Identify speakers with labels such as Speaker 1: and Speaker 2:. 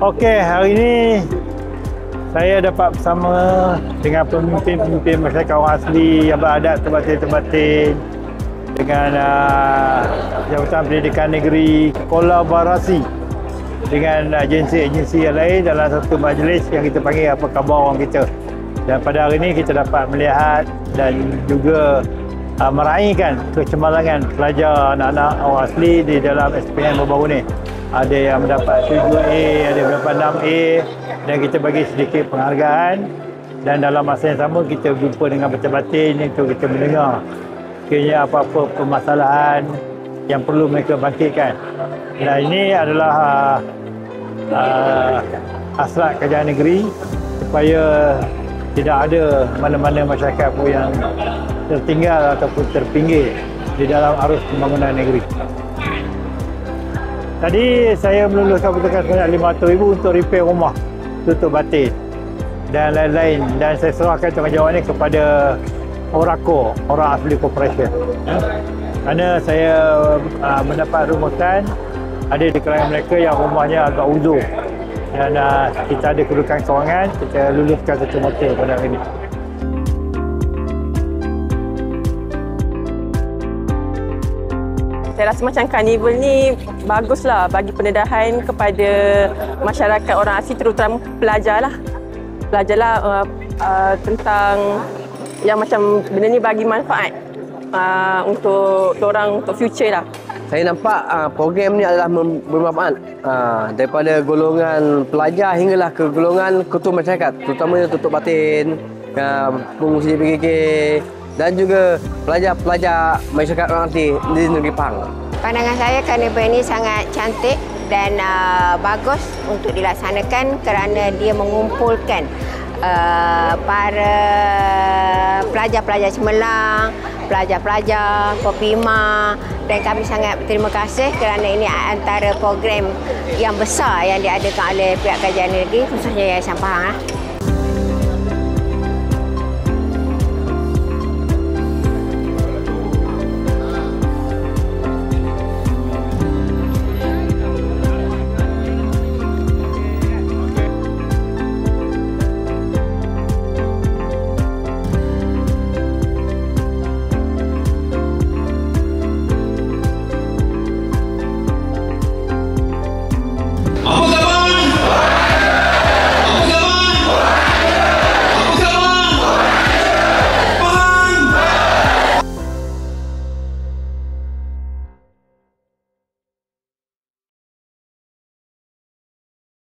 Speaker 1: Okey, hari ini saya dapat bersama dengan pemimpin-pemimpin masyarakat orang asli yang berada terbatin-terbatin dengan Jabatan Pendidikan Negeri kolaborasi dengan agensi-agensi yang lain dalam satu majlis yang kita panggil Apa Khabar Orang Kita. Dan pada hari ini kita dapat melihat dan juga meraihkan kecemerlangan pelajar anak-anak orang asli di dalam SPM baru-baru ni. Ada yang mendapat 7A, ada yang mendapat 6A, dan kita bagi sedikit penghargaan. Dan dalam masa yang sama kita jumpa dengan batin-batin untuk kita mendengar kiranya apa-apa permasalahan yang perlu mereka bangkitkan. Dan ini adalah hasrat kerajaan negeri supaya tidak ada mana-mana masyarakat pun yang tertinggal ataupun terpinggir di dalam arus pembangunan negeri. Tadi saya meluluskan pertukaran sebanyak RM500,000 untuk repair rumah, tutup batin dan lain-lain. Dan saya serahkan tanggungjawab ini kepada Orako, Orang Asli Corporation. Kerana saya mendapat rumusan ada di kalangan mereka yang rumahnya agak uzur. Dan kita ada kedudukan kewangan, kita luluskan satu motor pada hari ini.
Speaker 2: Saya rasa macam karnival ni baguslah bagi pendedahan kepada masyarakat orang asli, terutama pelajar lah. Pelajarlah tentang yang macam benda ni bagi manfaat untuk orang, untuk future lah.
Speaker 3: Saya nampak program ni adalah bermanfaat daripada golongan pelajar hinggalah ke golongan ketua masyarakat, terutamanya tutup batin, pengurusi PKK dan juga pelajar-pelajar masyarakat orang asli di negeri Pahang.
Speaker 4: Pandangan saya karnival ini sangat cantik dan bagus untuk dilaksanakan kerana dia mengumpulkan para pelajar-pelajar cemerlang, pelajar-pelajar Kopima, dan kami sangat berterima kasih kerana ini antara program yang besar yang diadakan oleh pihak kerajaan negeri, khususnya Yayasan Pahang.